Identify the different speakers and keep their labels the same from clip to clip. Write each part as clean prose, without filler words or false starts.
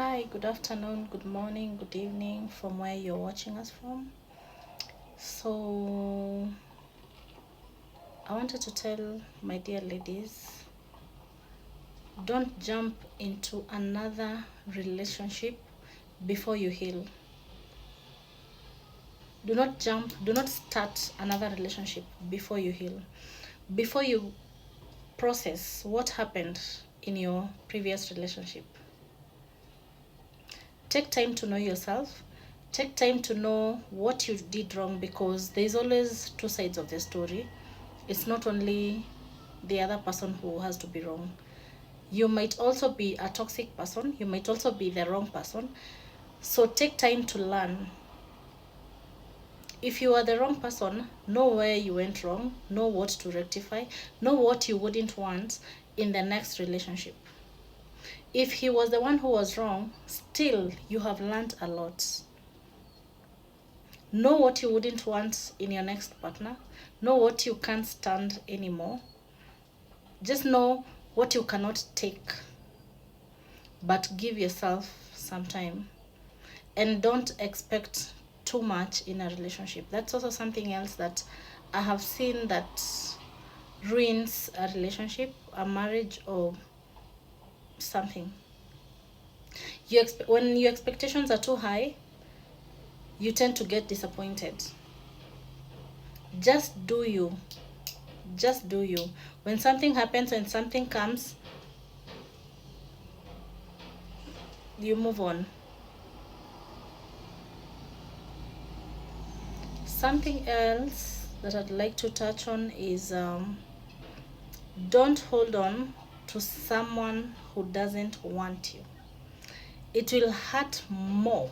Speaker 1: Hi, good afternoon, good morning, good evening from where you're watching us from. So, I wanted to tell my dear ladies, don't jump into another relationship before you heal. Do not start another relationship before you heal. Before you process what happened in your previous relationship. Take time to know yourself. Take time to know what you did wrong, because there's always two sides of the story. It's not only the other person who has to be wrong. You might also be a toxic person. You might also be the wrong person. So take time to learn. If you are the wrong person, know where you went wrong, know what to rectify, know what you wouldn't want in the next relationship. If he was the one who was wrong, still you have learned a lot. Know what you wouldn't want in your next partner. Know what you can't stand anymore. Just know what you cannot take. But give yourself some time. And don't expect too much in a relationship. That's also something else that I have seen that ruins a relationship, a marriage, or something. When your expectations are too high, you tend to get disappointed. Just do you. Just do you. When something happens, when something comes, you move on. Something else that I'd like to touch on is don't hold on to someone who doesn't want you. It will hurt more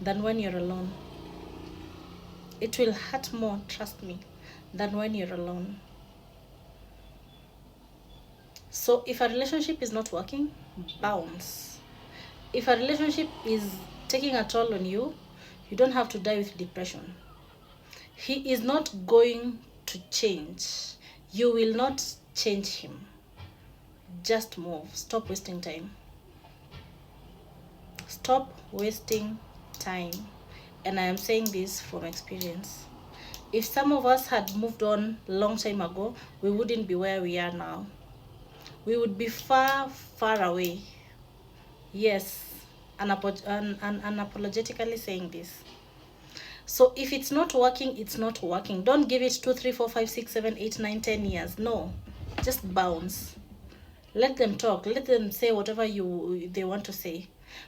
Speaker 1: than when you're alone. It will hurt more, trust me, than when you're alone. So if a relationship is not working, bounce. If a relationship is taking a toll on you, you don't have to die with depression. He is not going to change. You will not change him. Just move. Stop wasting time. Stop wasting time. And I am saying this from experience. If some of us had moved on a long time ago, we wouldn't be where we are now. We would be far, far away. Yes, unapologetically saying this. So if it's not working, it's not working. Don't give it 2, 3, 4, 5, 6, 7, 8, 9, 10 years. No, just bounce. Let them talk. Let them say whatever they want to say.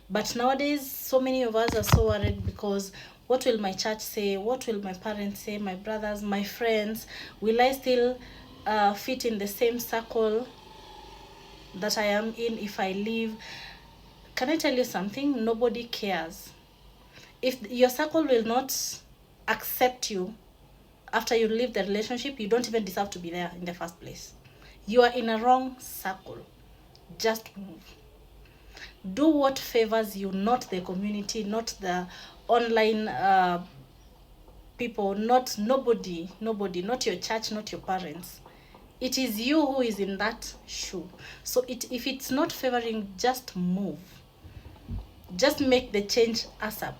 Speaker 1: But nowadays, so many of us are so worried because what will my church say? What will my parents say? My brothers, my friends? Will I still fit in the same circle that I am in if I leave? Can I tell you something? Nobody cares. If your circle will not accept you after you leave the relationship, you don't even deserve to be there in the first place. You are in a wrong circle. Just move. Do what favors you, not the community, not the online people, not nobody, not your church, not your parents. It is you who is in that shoe. So if it's not favoring, just move. Just make the change ASAP.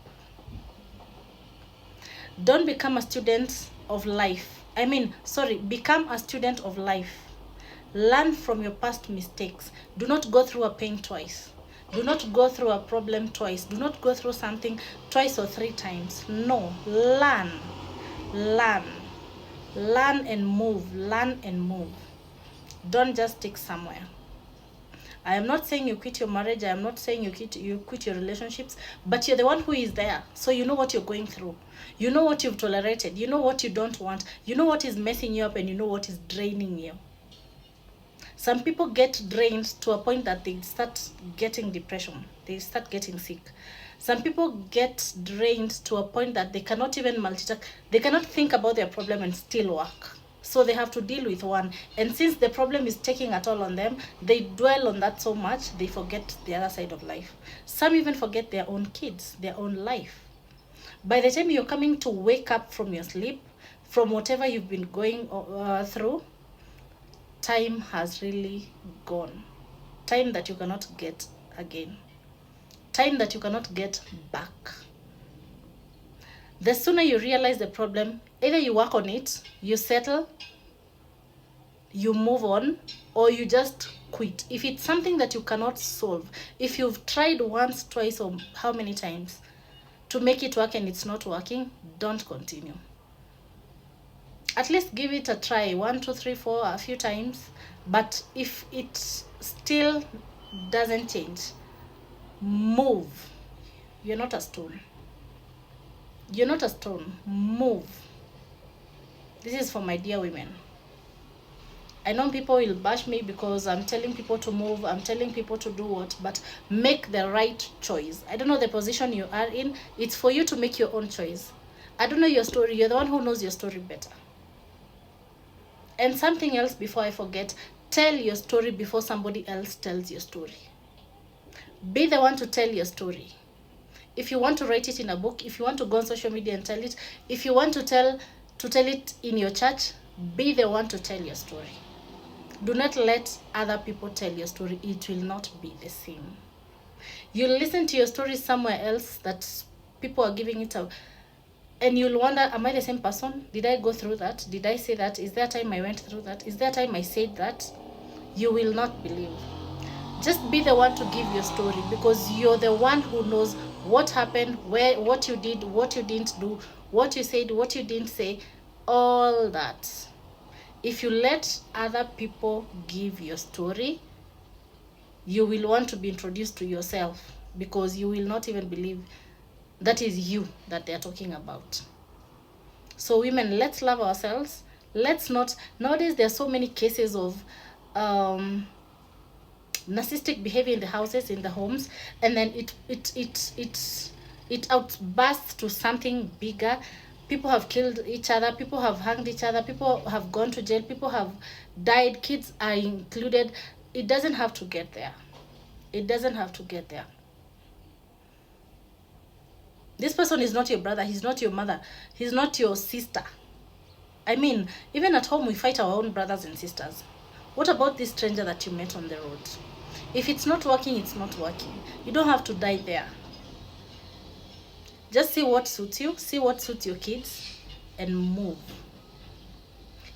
Speaker 1: Don't become a student of life. Become a student of life. Learn from your past mistakes. Do not go through a pain twice. Do not go through a problem twice. Do not go through something twice or 3 times. No, learn. Learn. Learn and move. Learn and move. Don't just stick somewhere. I am not saying you quit your marriage. I am not saying you quit your relationships, but you're the one who is there. So you know what you're going through. You know what you've tolerated. You know what you don't want. You know what is messing you up, and you know what is draining you. Some people get drained to a point that they start getting depression. They start getting sick. Some people get drained to a point that they cannot even multitask. They cannot think about their problem and still work. So they have to deal with one. And since the problem is taking a toll on them, they dwell on that so much, they forget the other side of life. Some even forget their own kids, their own life. By the time you're coming to wake up from your sleep, from whatever you've been going through, time has really gone. Time that you cannot get again. time that you cannot get back. The sooner you realize the problem, either you work on it, you settle, you move on, or you just quit. If it's something that you cannot solve, if you've tried once, twice, or how many times to make it work and it's not working, don't continue. At least give it a try, 1, 2, 3, 4, a few times. But if it still doesn't change, move. You're not a stone. You're not a stone. Move. This is for my dear women. I know people will bash me because I'm telling people to move, I'm telling people to do what, but make the right choice. I don't know the position you are in. It's for you to make your own choice. I don't know your story. You're the one who knows your story better. And something else before I forget, tell your story before somebody else tells your story. Be the one to tell your story. If you want to write it in a book, if you want to go on social media and tell it, if you want to tell it in your church, be the one to tell your story. Do not let other people tell your story. It will not be the same. You'll listen to your story somewhere else that people are giving it out, and you'll wonder, am I the same person? Did I go through that? Did I say that? Is there a time I went through that? Is there a time I said that? You will not believe. Just be the one to give your story, because you're the one who knows what happened, where, what you did, what you didn't do, what you said, what you didn't say, all that. If you let other people give your story, you will want to be introduced to yourself, because you will not even believe that is you that they're talking about. So women, let's love ourselves. Let's not, nowadays there are so many cases of narcissistic behavior in the houses, in the homes, and then it outbursts to something bigger. People have killed each other, people have hanged each other, people have gone to jail, people have died, kids are included. It doesn't have to get there. It doesn't have to get there. This person is not your brother, he's not your mother, he's not your sister. I mean, even at home we fight our own brothers and sisters. What about this stranger that you met on the road? If it's not working, it's not working. You don't have to die there. Just see what suits you, see what suits your kids, and move.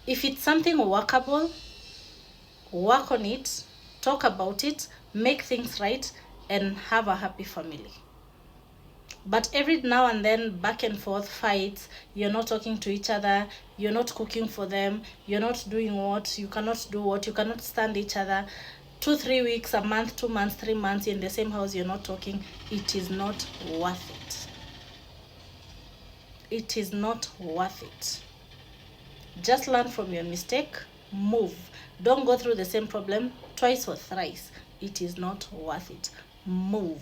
Speaker 1: If it's something workable, work on it, talk about it, make things right, and have a happy family. But every now and then, back and forth fights, you're not talking to each other, you're not cooking for them, you're not doing what, you cannot do what, you cannot stand each other. 2, 3 weeks, a month, 2 months, 3 months, you're in the same house, you're not talking. It is not worth it. It is not worth it. Just learn from your mistake, move. Don't go through the same problem twice or thrice. It is not worth it. Move.